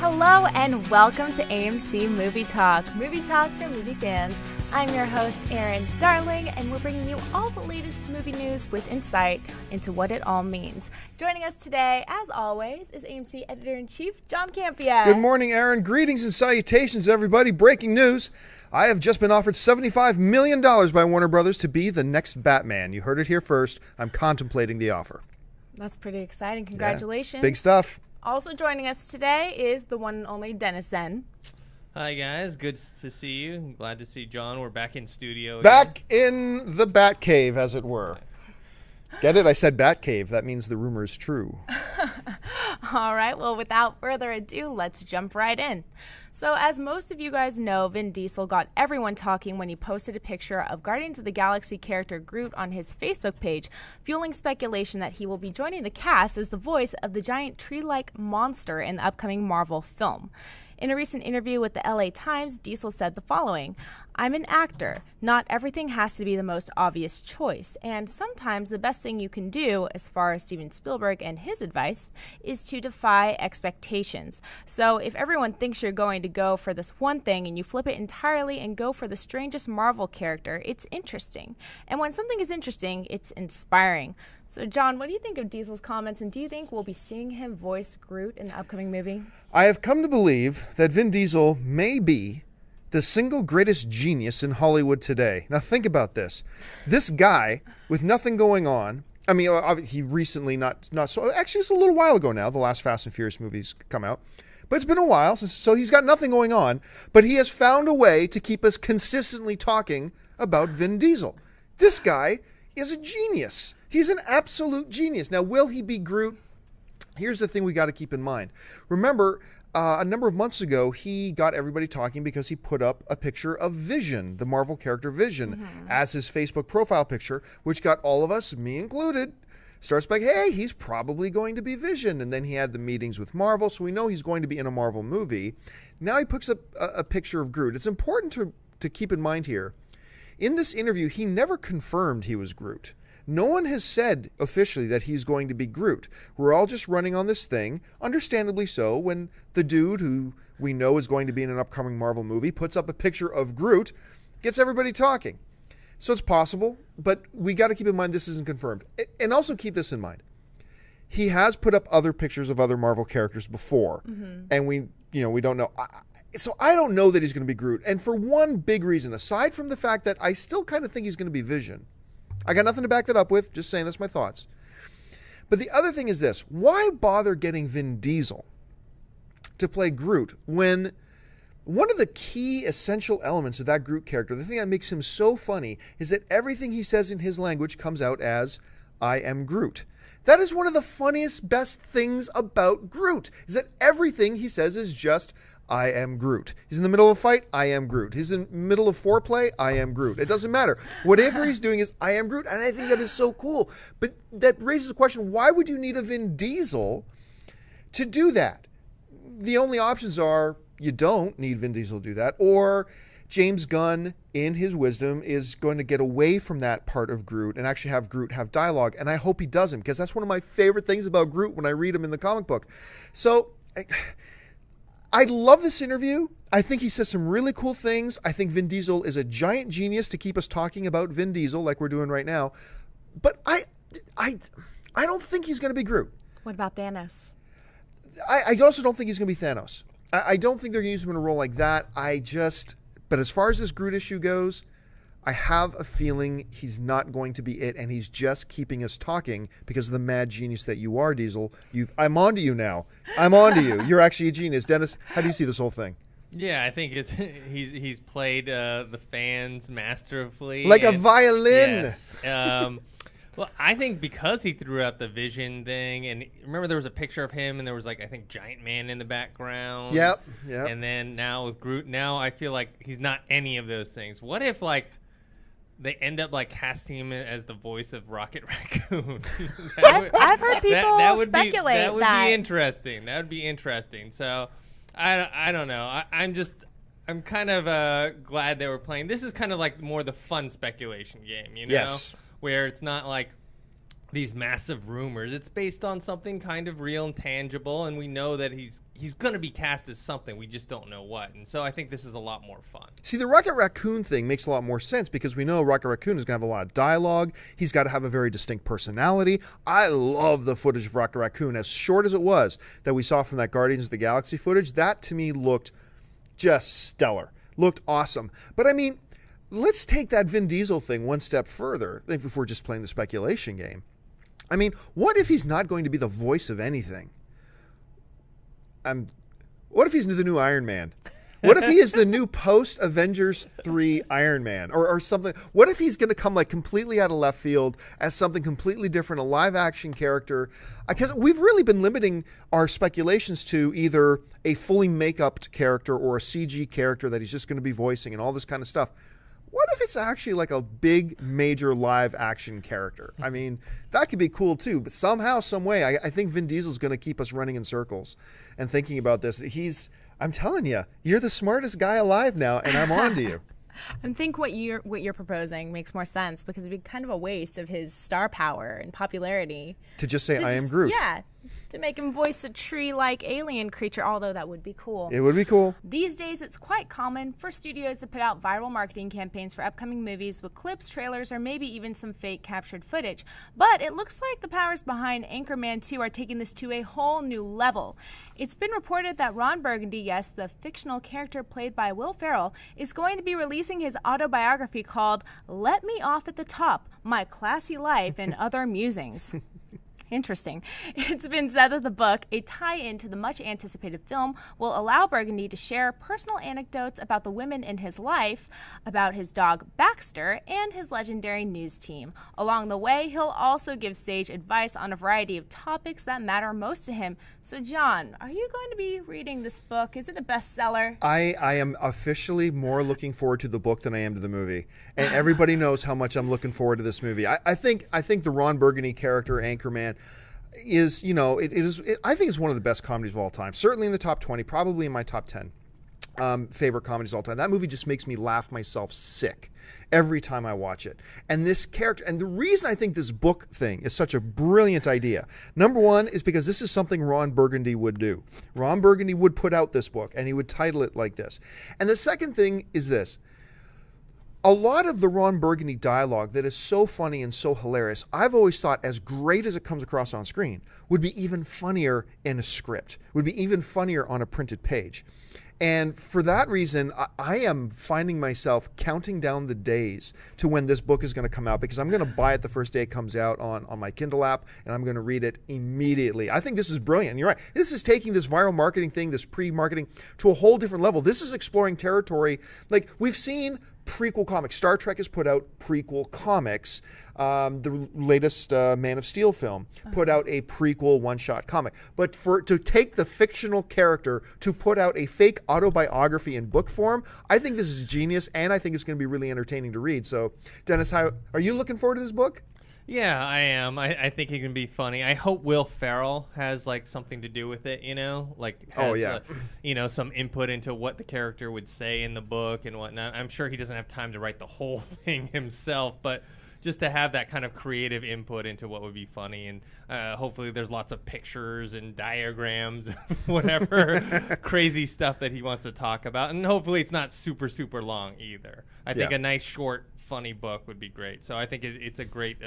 Hello and welcome to AMC Movie Talk for movie fans. I'm your host, Erin Darling, and we're bringing you all the latest movie news with insight into what it all means. Joining us today, as always, is AMC Editor-in-Chief John Campea. Good morning, Erin. Greetings and salutations, everybody. Breaking news. I have just been offered $75 million by Warner Brothers to be the next Batman. You heard it here first. I'm contemplating the offer. That's pretty exciting. Congratulations. Yeah, big stuff. Also joining us today is the one and only Dennis Zen. Hi, guys. Good to see you. I'm glad to see John. We're back in studio Back in the Batcave, as it were. Get it? I said Batcave. That means the rumor is true. All right. Well, without further ado, let's jump right in. So, as most of you guys know, Vin Diesel got everyone talking when he posted a picture of Guardians of the Galaxy character Groot on his Facebook page, fueling speculation that he will be joining the cast as the voice of the giant tree-like monster in the upcoming Marvel film. In a recent interview with the LA Times, Diesel said the following: "I'm an actor. Not everything has to be the most obvious choice, and sometimes the best thing you can do, as far as Steven Spielberg and his advice, is to defy expectations. So if everyone thinks you're going to go for this one thing and you flip it entirely and go for the strangest Marvel character, it's interesting. And when something is interesting, it's inspiring." So, John, what do you think of Diesel's comments, and do you think we'll be seeing him voice Groot in the upcoming movie? I have come to believe that Vin Diesel may be the single greatest genius in Hollywood today. Now, think about this. This guy, with nothing going on, I mean, he recently, not so, actually, it's a little while ago now, the last Fast and Furious movies come out. But it's been a while, so he's got nothing going on, but he has found a way to keep us consistently talking about Vin Diesel. This guy is a genius. He's an absolute genius. Now, will he be Groot? Here's the thing we got to keep in mind. Remember, a number of months ago, he got everybody talking because he put up a picture of Vision, the Marvel character Vision, as his Facebook profile picture, which got all of us, me included, starts like, hey, he's probably going to be Vision. And then he had the meetings with Marvel, so we know he's going to be in a Marvel movie. Now he puts up a picture of Groot. It's important to keep in mind here. In this interview, he never confirmed he was Groot. No one has said officially that he's going to be Groot. We're all just running on this thing, understandably so, when the dude who we know is going to be in an upcoming Marvel movie puts up a picture of Groot, gets everybody talking. So it's possible, but we got to keep in mind this isn't confirmed. And also keep this in mind. He has put up other pictures of other Marvel characters before, and we don't know. So I don't know that he's going to be Groot. And for one big reason, aside from the fact that I still kind of think he's going to be Vision. I got nothing to back that up with, just saying that's my thoughts. But the other thing is this: why bother getting Vin Diesel to play Groot when one of the key essential elements of that Groot character, the thing that makes him so funny, is that everything he says in his language comes out as, "I am Groot." That is one of the funniest, best things about Groot, is that everything he says is just, "I am Groot." He's in the middle of a fight, "I am Groot." He's in the middle of foreplay, "I am Groot." It doesn't matter. Whatever he's doing is, "I am Groot." And I think that is so cool. But that raises the question, why would you need a Vin Diesel to do that? The only options are, you don't need Vin Diesel to do that, or James Gunn, in his wisdom, is going to get away from that part of Groot and actually have Groot have dialogue. And I hope he doesn't, because that's one of my favorite things about Groot when I read him in the comic book. So I love this interview. I think he says some really cool things. I think Vin Diesel is a giant genius to keep us talking about Vin Diesel like we're doing right now. But I don't think he's going to be Groot. What about Thanos? I also don't think he's going to be Thanos. I don't think they're going to use him in a role like that. But as far as this Groot issue goes, I have a feeling he's not going to be it, and he's just keeping us talking because of the mad genius that you are, Diesel. I'm on to you now. I'm on to you. You're actually a genius. Dennis, how do you see this whole thing? Yeah, I think he's played the fans masterfully. Like a violin. Yes. Well, I think because he threw out the Vision thing, and remember there was a picture of him, and there was I think Giant Man in the background. Yep. And then now with Groot, now I feel like he's not any of those things. What if they end up casting him as the voice of Rocket Raccoon? I've heard people speculate that would be interesting. That would be interesting. So I don't know. I'm kind of glad they were playing. This is kind of more the fun speculation game, you know? Yes. Where it's not these massive rumors. It's based on something kind of real and tangible, and we know that he's going to be cast as something. We just don't know what. And so I think this is a lot more fun. See, the Rocket Raccoon thing makes a lot more sense because we know Rocket Raccoon is going to have a lot of dialogue. He's got to have a very distinct personality. I love the footage of Rocket Raccoon, as short as it was, that we saw from that Guardians of the Galaxy footage. That, to me, looked just stellar. Looked awesome. But, I mean, let's take that Vin Diesel thing one step further, if we're just playing the speculation game. I mean, what if he's not going to be the voice of anything? What if he's the new Iron Man? What if he is the new post-Avengers 3 Iron Man or something? What if he's going to come like completely out of left field as something completely different, a live-action character? Because we've really been limiting our speculations to either a fully make-upped character or a CG character that he's just going to be voicing and all this kind of stuff. What if it's actually like a big, major live-action character? I mean, that could be cool too. But somehow, some way, I think Vin Diesel's going to keep us running in circles and thinking about this. I'm telling you, you're the smartest guy alive now, and I'm on to you. I think what you're proposing makes more sense because it'd be kind of a waste of his star power and popularity. To just say, I am Groot. Yeah, to make him voice a tree-like alien creature, although that would be cool. It would be cool. These days, it's quite common for studios to put out viral marketing campaigns for upcoming movies with clips, trailers, or maybe even some fake captured footage. But it looks like the powers behind Anchorman 2 are taking this to a whole new level. It's been reported that Ron Burgundy, yes, the fictional character played by Will Ferrell, is going to be releasing his autobiography called Let Me Off at the Top, My Classy Life and Other Musings. Interesting. It's been said that the book, a tie-in to the much-anticipated film, will allow Burgundy to share personal anecdotes about the women in his life, about his dog Baxter, and his legendary news team. Along the way, he'll also give sage advice on a variety of topics that matter most to him. So, John, are you going to be reading this book? Is it a bestseller? I am officially more looking forward to the book than I am to the movie. And everybody knows how much I'm looking forward to this movie. I think the Ron Burgundy character, Anchorman, is, I think it's one of the best comedies of all time. Certainly in the top 20, probably in my top 10 favorite comedies of all time. That movie just makes me laugh myself sick every time I watch it. And this character, and the reason I think this book thing is such a brilliant idea, number one, is because this is something Ron Burgundy would do. Ron Burgundy would put out this book, and he would title it like this. And the second thing is this. A lot of the Ron Burgundy dialogue that is so funny and so hilarious, I've always thought, as great as it comes across on screen, would be even funnier in a script, would be even funnier on a printed page. And for that reason, I am finding myself counting down the days to when this book is going to come out, because I'm going to buy it the first day it comes out on my Kindle app, and I'm going to read it immediately. I think this is brilliant. And you're right. This is taking this viral marketing thing, this pre-marketing, to a whole different level. This is exploring territory. Like, we've seen prequel comics. Star Trek has put out prequel comics. The latest Man of Steel film put out a prequel one-shot comic. But to take the fictional character to put out a fake autobiography in book form, I think this is genius, and I think it's going to be really entertaining to read. So, Dennis, how are you looking forward to this book? Yeah, I am. I think it can be funny. I hope Will Ferrell has like something to do with it, like has, some input into what the character would say in the book and whatnot. I'm sure he doesn't have time to write the whole thing himself, but just to have that kind of creative input into what would be funny, and hopefully there's lots of pictures and diagrams, whatever crazy stuff that he wants to talk about, and hopefully it's not super, super long either. I think a nice short funny book would be great. So I think it's a great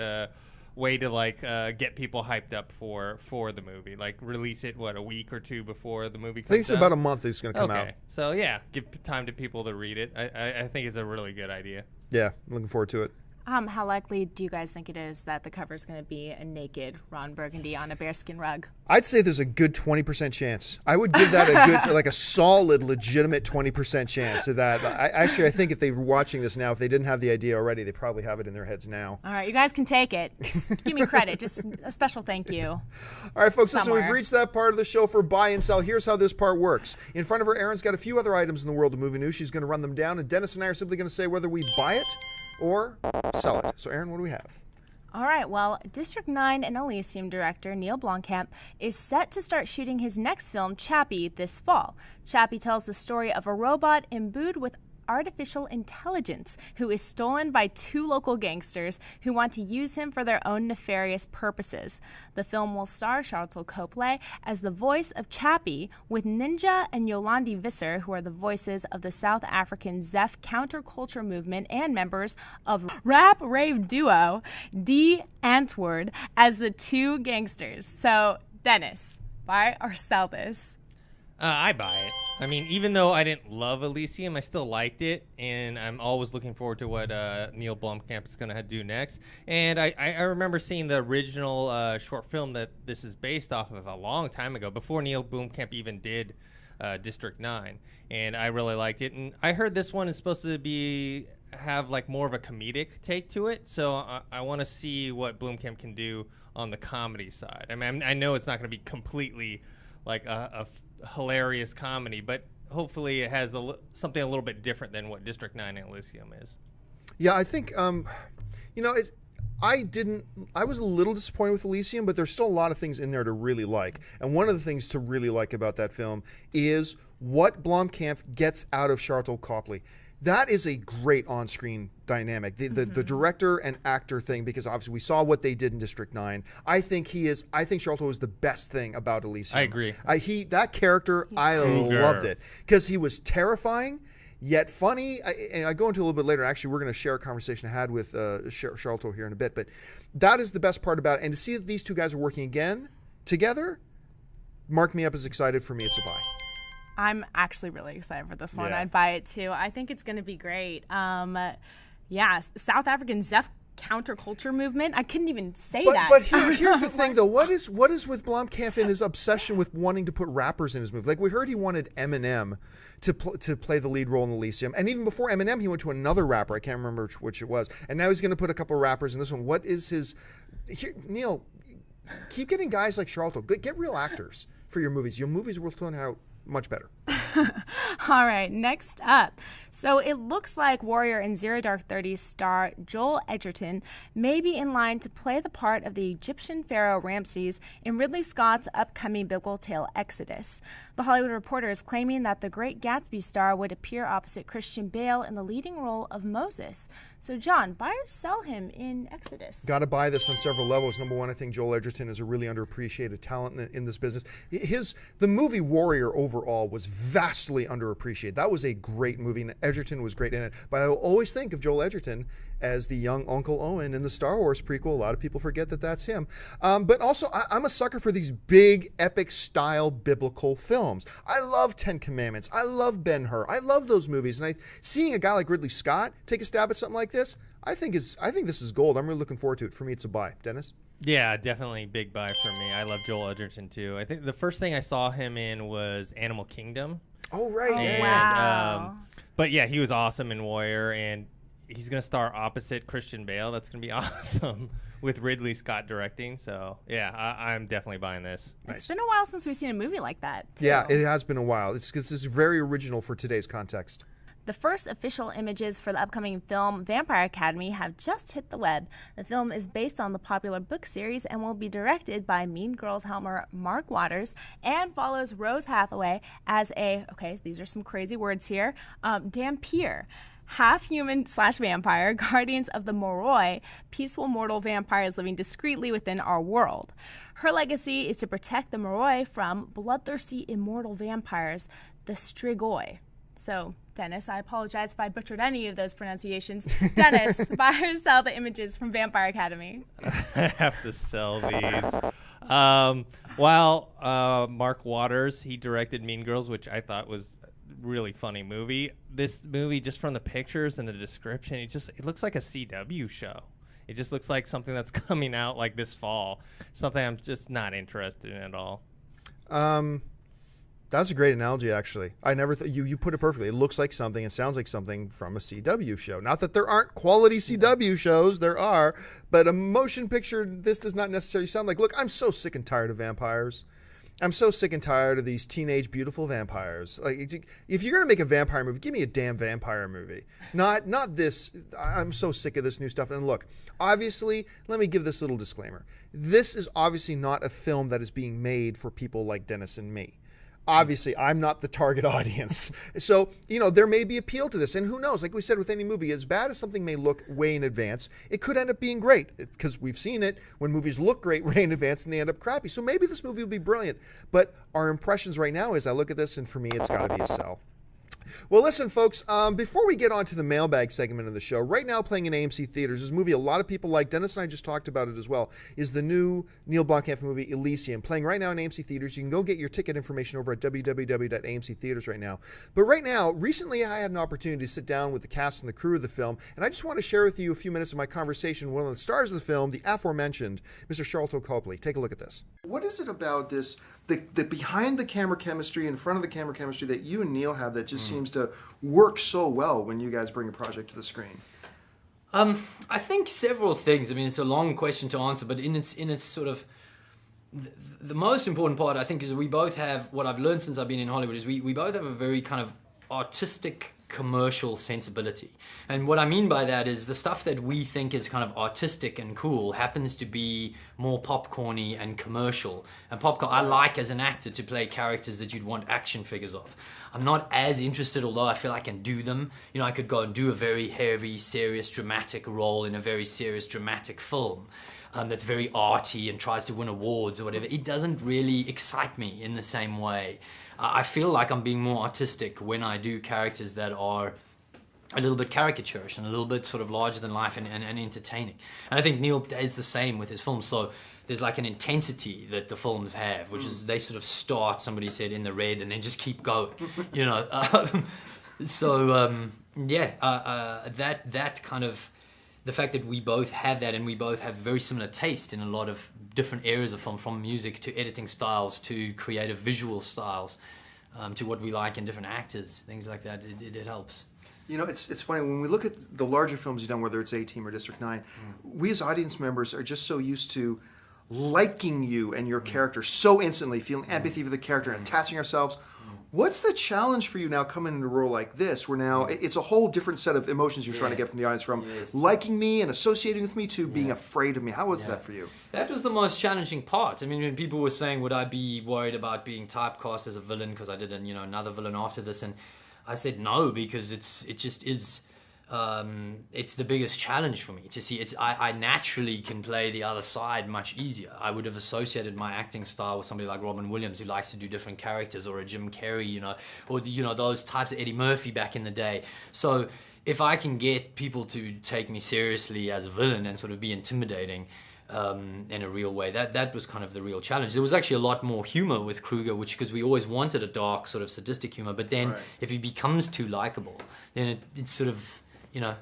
way to get people hyped up for the movie. Like, release it a week or two before the movie comes out. I think it's about a month it's going to come out. So yeah, give time to people to read it. I think it's a really good idea. Yeah, looking forward to it. How likely do you guys think it is that the cover is going to be a naked Ron Burgundy on a bearskin rug? I'd say there's a good 20% chance. I would give that a solid, legitimate 20% chance of that. I think if they were watching this now, if they didn't have the idea already, they probably have it in their heads now. All right, you guys can take it. Just give me credit. Just a special thank you. All right, folks, so we've reached that part of the show for buy and sell. Here's how this part works. In front of her, Erin's got a few other items in the world of movie news. She's going to run them down, and Dennis and I are simply going to say whether we buy it or sell it. So, Erin, what do we have? All right, well, District 9 and Elysium director Neil Blomkamp is set to start shooting his next film, Chappie, this fall. Chappie tells the story of a robot imbued with artificial intelligence who is stolen by two local gangsters who want to use him for their own nefarious purposes. The film will star Sharlto Copley as the voice of Chappie, with Ninja and Yolandi Visser, who are the voices of the South African Zef counterculture movement and members of rap rave duo D Antwoord, as the two gangsters. So, Dennis, buy or sell this? I buy it. I mean, even though I didn't love Elysium, I still liked it, and I'm always looking forward to what Neil Blomkamp is going to do next. And I remember seeing the original short film that this is based off of a long time ago, before Neil Blomkamp even did District 9, and I really liked it. And I heard this one is supposed to have like more of a comedic take to it, so I want to see what Blomkamp can do on the comedy side. I mean, I know it's not going to be completely like a hilarious comedy, but hopefully it has something a little bit different than what District 9 and Elysium is. Yeah, I think I was a little disappointed with Elysium, but there's still a lot of things in there to really like. And one of the things to really like about that film is what Blomkamp gets out of Sharlto Copley. That is a great on-screen dynamic. The director and actor thing, because obviously we saw what they did in District 9. I think Sharlto is the best thing about Elysium. I agree. That character, I loved it because he was terrifying yet funny. And I go into a little bit later. Actually, we're going to share a conversation I had with Sharlto here in a bit. But that is the best part about it. And to see that these two guys are working again together, mark me up as excited. For me, it's a buy. I'm actually really excited for this one. Yeah. I'd buy it too. I think it's going to be great. South African Zef counterculture movement. I couldn't even say that. But here's the thing, though. What is with Blomkamp and his obsession with wanting to put rappers in his movie? Like, we heard he wanted Eminem to play the lead role in Elysium. And even before Eminem, he went to another rapper. I can't remember which it was. And now he's going to put a couple of rappers in this one. What is his... Neil, keep getting guys like Sharlto. Get real actors for your movies. Your movies will turn out much better. All right, next up. So it looks like Warrior in Zero Dark 30 star Joel Edgerton may be in line to play the part of the Egyptian pharaoh Ramses in Ridley Scott's upcoming biblical tale Exodus. The Hollywood Reporter is claiming that the Great Gatsby star would appear opposite Christian Bale in the leading role of Moses. So, John, buy or sell him in Exodus? Got to buy this on several levels. Number one, I think Joel Edgerton is a really underappreciated talent in this business. The movie Warrior overall was vastly underappreciated. That was a great movie, and Edgerton was great in it. But I will always think of Joel Edgerton as the young Uncle Owen in the Star Wars prequel. A lot of people forget that that's him. But also, I'm a sucker for these big, epic-style biblical films. I love Ten Commandments. I love Ben-Hur. I love those movies. And seeing a guy like Ridley Scott take a stab at something like this, I think this is gold. I'm really looking forward to it. For me, it's a buy. Dennis? Yeah, definitely big buy for me. I love Joel Edgerton, too. I think the first thing I saw him in was Animal Kingdom. Oh, right. Oh, wow. But yeah, he was awesome in Warrior, and he's going to star opposite Christian Bale. That's going to be awesome with Ridley Scott directing. So, yeah, I'm definitely buying this. It's been a while since we've seen a movie like that, too. Yeah, it has been a while. This is very original for today's context. The first official images for the upcoming film Vampire Academy have just hit the web. The film is based on the popular book series and will be directed by Mean Girls helmer Mark Waters and follows Rose Hathaway as these are some crazy words here, Dampier. Half-human/vampire, guardians of the Moroi, peaceful mortal vampires living discreetly within our world. Her legacy is to protect the Moroi from bloodthirsty immortal vampires, the Strigoi. So, Dennis, I apologize if I butchered any of those pronunciations. Dennis, buy or sell the images from Vampire Academy? I have to sell these. Mark Waters, he directed Mean Girls, which I thought was a really funny movie. This movie, just from the pictures and the description, it looks like a CW show. It just looks like something that's coming out like this fall. Something I'm just not interested in at all. That's a great analogy, actually. I never you put it perfectly. It looks like something, it sounds like something from a CW show. Not that there aren't quality CW shows, there are, but a motion picture, this does not necessarily sound like. Look, I'm so sick and tired of vampires. I'm so sick and tired of these teenage beautiful vampires. Like, if you're gonna make a vampire movie, give me a damn vampire movie. Not this. I'm so sick of this new stuff. And look, obviously, let me give this little disclaimer. This is obviously not a film that is being made for people like Dennis and me. Obviously, I'm not the target audience. So, there may be appeal to this. And who knows? Like we said with any movie, as bad as something may look way in advance, it could end up being great. Because we've seen it when movies look great way in advance and they end up crappy. So maybe this movie will be brilliant. But our impressions right now is I look at this and for me, it's got to be a sell. Well, listen, folks, before we get on to the mailbag segment of the show, right now playing in AMC theaters, this movie a lot of people like, Dennis and I just talked about it as well, is the new Neil Blomkamp movie, Elysium, playing right now in AMC theaters. You can go get your ticket information over at www.amc theaters right now. But right now, recently I had an opportunity to sit down with the cast and the crew of the film, and I just want to share with you a few minutes of my conversation with one of the stars of the film, the aforementioned Mr. Sharlto Copley. Take a look at this. What is it about this, the behind the camera chemistry, in front of the camera chemistry that you and Neil have that just seems to work so well when you guys bring a project to the screen? I think several things. I mean, it's a long question to answer, but in its sort of the most important part, I think, is we both have, what I've learned since I've been in Hollywood, is we both have a very kind of artistic commercial sensibility. And what I mean by that is the stuff that we think is kind of artistic and cool happens to be more popcorny and commercial. And popcorn, I like as an actor to play characters that you'd want action figures of. I'm not as interested, although I feel I can do them. I could go and do a very heavy, serious, dramatic role in a very serious, dramatic film. That's very arty and tries to win awards or whatever. It doesn't really excite me in the same way. I feel like I'm being more artistic when I do characters that are a little bit caricaturish and a little bit sort of larger than life and entertaining. And I think Neil does the same with his films. So there's like an intensity that the films have, which is they sort of start, somebody said, in the red and then just keep going, that kind of, the fact that we both have that and we both have very similar taste in a lot of different areas of film, from music to editing styles to creative visual styles, to what we like in different actors, things like that, it helps. It's funny, when we look at the larger films you've done, whether it's A-Team or District 9, we as audience members are just so used to liking you and your character so instantly, feeling empathy for the character and attaching ourselves. What's the challenge for you now coming into a role like this, where now it's a whole different set of emotions you're trying to get from the audience, from liking me and associating with me to being afraid of me? How was that for you? That was the most challenging part. I mean, when people were saying, would I be worried about being typecast as a villain because I did another villain after this, and I said no, because it just is. It's the biggest challenge for me to see. I naturally can play the other side much easier. I would have associated my acting style with somebody like Robin Williams, who likes to do different characters, or a Jim Carrey, or those types of Eddie Murphy back in the day. So if I can get people to take me seriously as a villain and sort of be intimidating in a real way, that was kind of the real challenge. There was actually a lot more humor with Kruger, because we always wanted a dark sort of sadistic humor, but then if he becomes too likable, then it's sort of,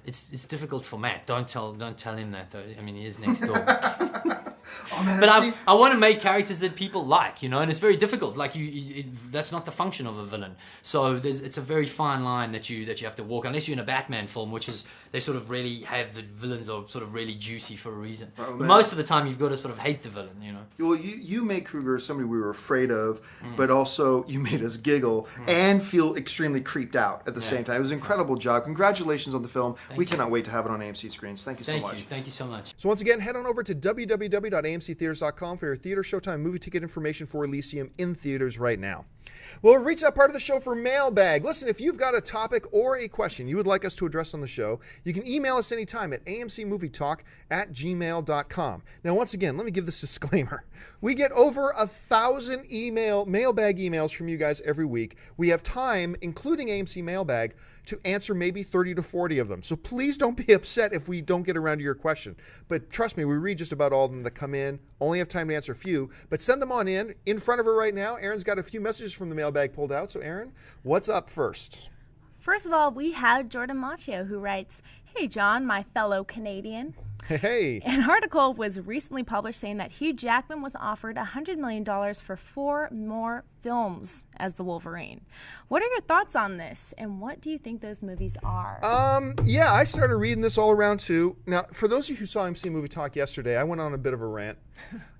it's difficult for Matt. Don't tell him that, though. I mean, he is next door. Oh, man, but I want to make characters that people like, and it's very difficult. Like that's not the function of a villain. So it's a very fine line that you have to walk, unless you're in a Batman film, which is, they sort of really have the villains are sort of really juicy for a reason. Oh, but most of the time, you've got to sort of hate the villain, Well, you made Kruger somebody we were afraid of, but also you made us giggle and feel extremely creeped out at the same time. It was an incredible job. Congratulations on the film. We cannot wait to have it on AMC screens. Thank you so much. Thank you so much. So once again, head on over to www.amctheaters.com for your theater showtime movie ticket information for Elysium in theaters right now. Well, we've reached that part of the show for Mailbag. Listen, if you've got a topic or a question you would like us to address on the show, you can email us anytime at amcmovietalk@gmail.com. Now, once again, let me give this disclaimer. We get over 1,000 mailbag emails from you guys every week. We have time, including AMC Mailbag, to answer maybe 30 to 40 of them. So please don't be upset if we don't get around to your question. But trust me, we read just about all of them that come in. Only have time to answer a few, but send them on in. In front of her right now, Erin's got a few messages from the mailbag pulled out. So Erin, what's up first? First of all, we have Jordan Machio, who writes, "Hey John, my fellow Canadian. Hey. An article was recently published saying that Hugh Jackman was offered $100 million for 4 more films as the Wolverine. What are your thoughts on this, and what do you think those movies are?" Yeah, I started reading this all around too. Now, for those of you who saw MC Movie Talk yesterday, I went on a bit of a rant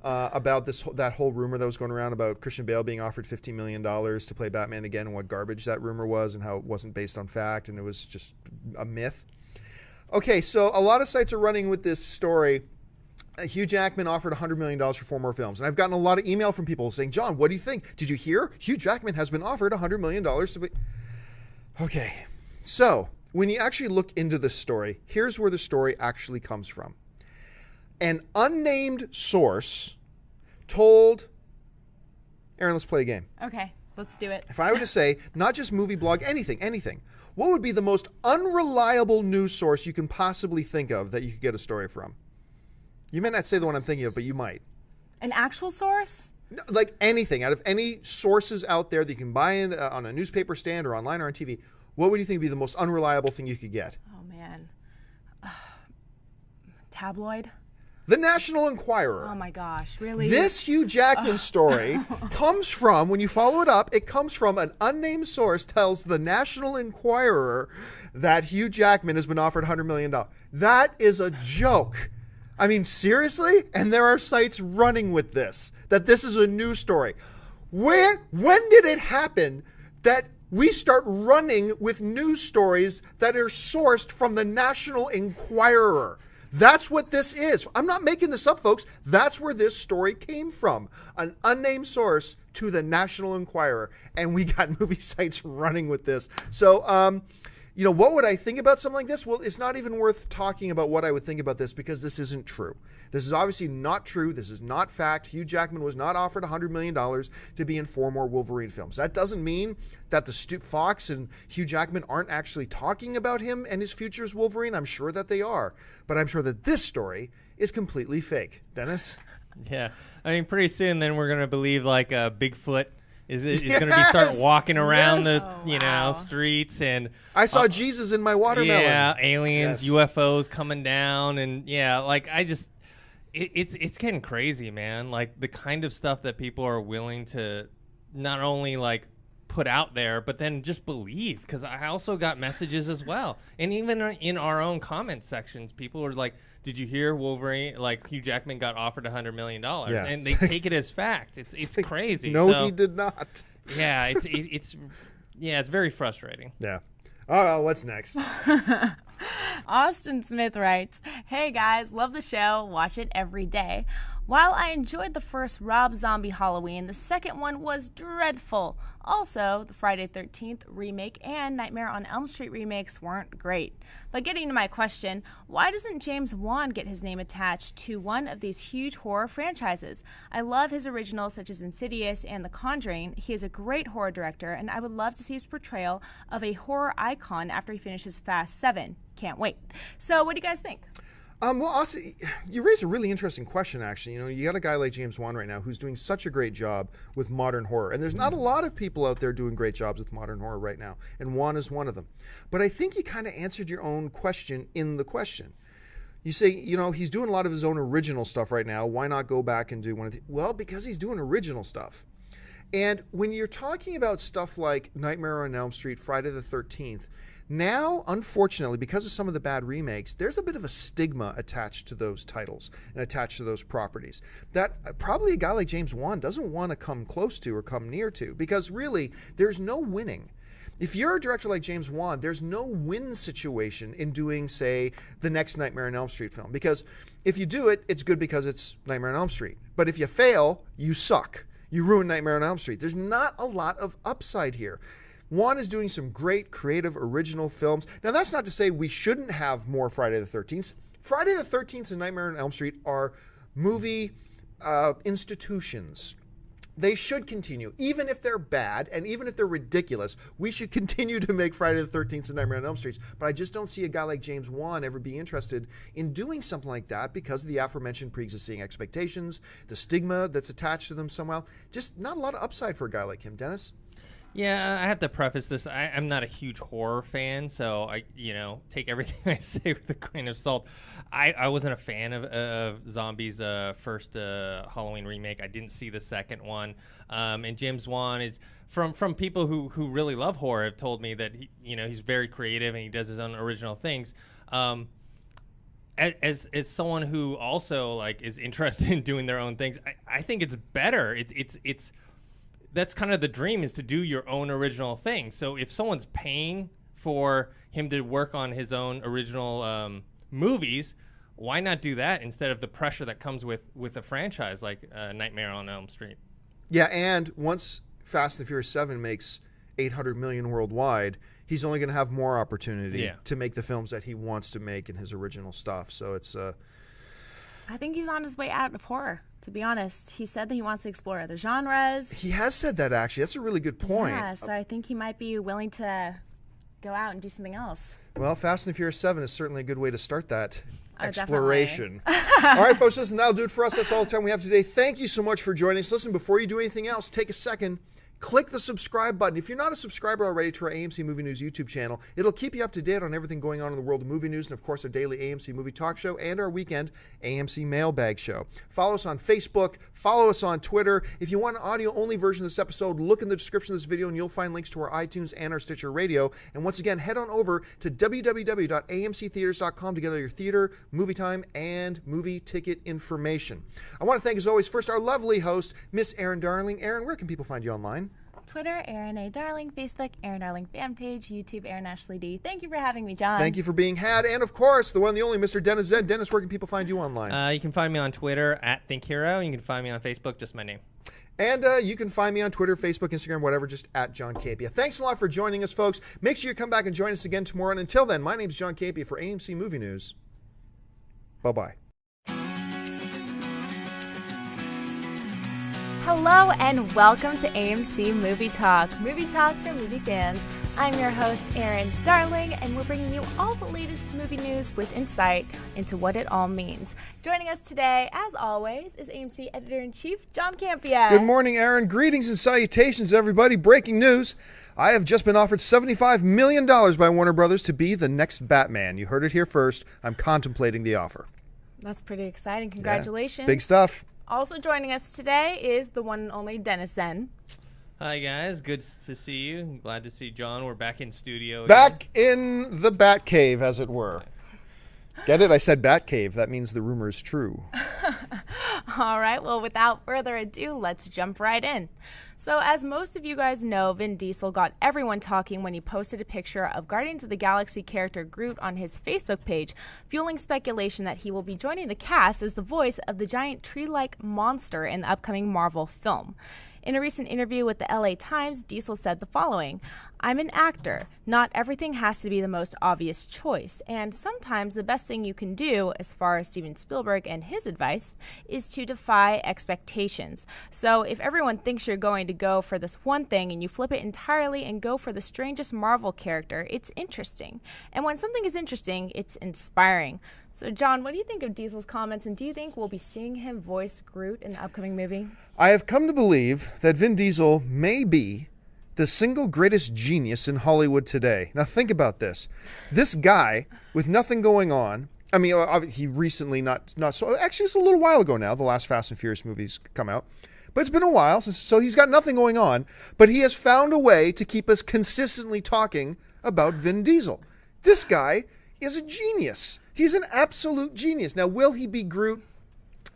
about that whole rumor that was going around about Christian Bale being offered $50 million to play Batman again, and what garbage that rumor was, and how it wasn't based on fact, and it was just a myth. Okay, so a lot of sites are running with this story Hugh Jackman offered $100 million for 4 more films. And I've gotten a lot of email from people saying, John, what do you think? Did you hear? Hugh Jackman has been offered $100 million to be... Okay, so when you actually look into this story, here's where the story actually comes from. An unnamed source told... Aaron, let's play a game. Okay, let's do it. If I were to say, not just movie blog, anything, what would be the most unreliable news source you can possibly think of that you could get a story from? You may not say the one I'm thinking of, but you might. An actual source? No, like anything, out of any sources out there that you can buy in on a newspaper stand or online or on TV, what would you think would be the most unreliable thing you could get? Oh, man. Tabloid? The National Enquirer. Oh, my gosh. Really? This Hugh Jackman story comes from, when you follow it up, it comes from an unnamed source tells the National Enquirer that Hugh Jackman has been offered $100 million. That is a joke. I mean, seriously? And there are sites running with this, that this is a news story. When did it happen that we start running with news stories that are sourced from the National Enquirer? That's what this is. I'm not making this up, folks. That's where this story came from. An unnamed source to the National Enquirer. And we got movie sites running with this. So, you know, what would I think about something like this? Well, it's not even worth talking about what I would think about this because this isn't true. This is obviously not true. This is not fact. Hugh Jackman was not offered $100 million to be in 4 more Wolverine films. That doesn't mean that the Fox and Hugh Jackman aren't actually talking about him and his future as Wolverine. I'm sure that they are. But I'm sure that this story is completely fake. Dennis? Yeah. I mean, pretty soon then we're going to believe like Bigfoot is going to be start walking around the streets, and I saw Jesus in my watermelon. Yeah, aliens, UFOs coming down, and like it's getting crazy, man. Like the kind of stuff that people are willing to not only like put out there, but then just believe. Because I also got messages as well, and even in our own comment sections, people are like, "Did you hear Wolverine? Like Hugh Jackman got offered $100 million," and they take it as fact. It's like, crazy. No, he did not. Yeah, it's very frustrating. Yeah. Oh, what's next? Austin Smith writes, "Hey guys, love the show. Watch it every day. While I enjoyed the first Rob Zombie Halloween, the second one was dreadful. Also, the Friday 13th remake and Nightmare on Elm Street remakes weren't great. But getting to my question, why doesn't James Wan get his name attached to one of these huge horror franchises? I love his originals such as Insidious and The Conjuring. He is a great horror director, and I would love to see his portrayal of a horror icon after he finishes Fast 7. Can't wait." So what do you guys think? Well, also, you raise a really interesting question, actually. You know, you got a guy like James Wan right now who's doing such a great job with modern horror. And there's not a lot of people out there doing great jobs with modern horror right now. And Wan is one of them. But I think you kind of answered your own question in the question. You say, you know, he's doing a lot of his own original stuff right now. Why not go back and do one of the... Well, because he's doing original stuff. And when you're talking about stuff like Nightmare on Elm Street, Friday the 13th, now, unfortunately, because of some of the bad remakes, there's a bit of a stigma attached to those titles and attached to those properties that probably a guy like James Wan doesn't want to come close to or come near to, because really, there's no winning. If you're a director like James Wan, there's no win situation in doing, say, the next Nightmare on Elm Street film. Because if you do it, it's good because it's Nightmare on Elm Street. But if you fail, you suck. You ruin Nightmare on Elm Street. There's not a lot of upside here. Wan is doing some great, creative, original films. Now, that's not to say we shouldn't have more Friday the 13th. Friday the 13th and Nightmare on Elm Street are movie institutions. They should continue. Even if they're bad and even if they're ridiculous, we should continue to make Friday the 13th and Nightmare on Elm Street. But I just don't see a guy like James Wan ever be interested in doing something like that because of the aforementioned pre-existing expectations, the stigma that's attached to them somehow. Just not a lot of upside for a guy like him. Dennis? Yeah, I have to preface this. I'm not a huge horror fan, so I, take everything I say with a grain of salt. I wasn't a fan of Zombie's first Halloween remake. I didn't see the second one. And James Wan is from people who really love horror have told me that he's very creative and he does his own original things. As someone who also is interested in doing their own things, I think it's better. It's that's kind of the dream, is to do your own original thing. So if someone's paying for him to work on his own original movies, why not do that instead of the pressure that comes with a franchise like Nightmare on Elm Street? Yeah, and once Fast and Furious 7 makes $800 million worldwide, he's only going to have more opportunity to make the films that he wants to make in his original stuff. So it's I think he's on his way out of horror, to be honest. He said that he wants to explore other genres. He has said that, actually. That's a really good point. Yeah, so I think he might be willing to go out and do something else. Well, Fast and Furious 7 is certainly a good way to start that exploration. Definitely. All right, folks, listen, that'll do it for us. That's all the time we have today. Thank you so much for joining us. Listen, before you do anything else, take a second. Click the subscribe button. If you're not a subscriber already to our AMC Movie News YouTube channel, it'll keep you up to date on everything going on in the world of movie news and, of course, our daily AMC Movie Talk Show and our weekend AMC Mailbag Show. Follow us on Facebook. Follow us on Twitter. If you want an audio-only version of this episode, look in the description of this video and you'll find links to our iTunes and our Stitcher Radio. And once again, head on over to www.amctheaters.com to get all your theater, movie time, and movie ticket information. I want to thank, as always, first our lovely host, Miss Erin Darling. Erin, where can people find you online? Twitter, Erin A. Darling. Facebook, Erin Darling fan page. YouTube, Erin Ashley D. Thank you for having me, John. Thank you for being had. And, of course, the one, the only Mr. Dennis Z. Dennis, where can people find you online? You can find me on Twitter @ThinkHero. You can find me on Facebook, just my name. And you can find me on Twitter, Facebook, Instagram, whatever, just @John Capia. Thanks a lot for joining us, folks. Make sure you come back and join us again tomorrow. And until then, my name's John Capia for AMC Movie News. Bye-bye. Hello and welcome to AMC Movie Talk for movie fans. I'm your host, Erin Darling, and we're bringing you all the latest movie news with insight into what it all means. Joining us today, as always, is AMC Editor-in-Chief, John Campia. Good morning, Erin. Greetings and salutations, everybody. Breaking news. I have just been offered $75 million by Warner Brothers to be the next Batman. You heard it here first. I'm contemplating the offer. That's pretty exciting. Congratulations. Yeah, big stuff. Also joining us today is the one and only Dennis Zen. Hi, guys. Good to see you. Glad to see John. We're back in studio again. Back in the Bat Cave, as it were. Get it? I said Bat Cave. That means the rumor is true. All right. Well, without further ado, let's jump right in. So, as most of you guys know, Vin Diesel got everyone talking when he posted a picture of Guardians of the Galaxy character Groot on his Facebook page, fueling speculation that he will be joining the cast as the voice of the giant tree-like monster in the upcoming Marvel film. In a recent interview with the LA Times, Diesel said the following: "I'm an actor. Not everything has to be the most obvious choice, and sometimes the best thing you can do, as far as Steven Spielberg and his advice, is to defy expectations. So if everyone thinks you're going to go for this one thing and you flip it entirely and go for the strangest Marvel character, it's interesting. And when something is interesting, it's inspiring." So, John, what do you think of Diesel's comments, and do you think we'll be seeing him voice Groot in the upcoming movie? I have come to believe that Vin Diesel may be the single greatest genius in Hollywood today. Now, think about this. This guy, with nothing going on, I mean, he recently, not so, actually, it's a little while ago now, the last Fast and Furious movies come out. But it's been a while, so he's got nothing going on. But he has found a way to keep us consistently talking about Vin Diesel. This guy is a genius. He's an absolute genius. Now, will he be Groot?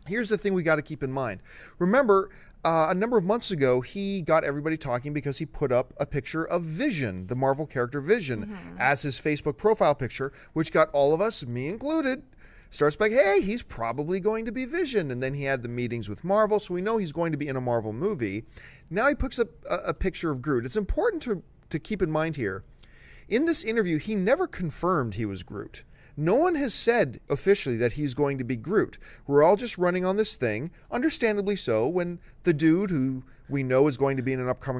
Here's the thing we got to keep in mind. Remember, a number of months ago, he got everybody talking because he put up a picture of Vision, the Marvel character Vision, as his Facebook profile picture, which got all of us, me included, starts like, hey, he's probably going to be Vision. And then he had the meetings with Marvel, so we know he's going to be in a Marvel movie. Now he puts up a picture of Groot. It's important to keep in mind here. In this interview, he never confirmed he was Groot. No one has said officially that he's going to be Groot. We're all just running on this thing, understandably so, when the dude who we know is going to be in an upcoming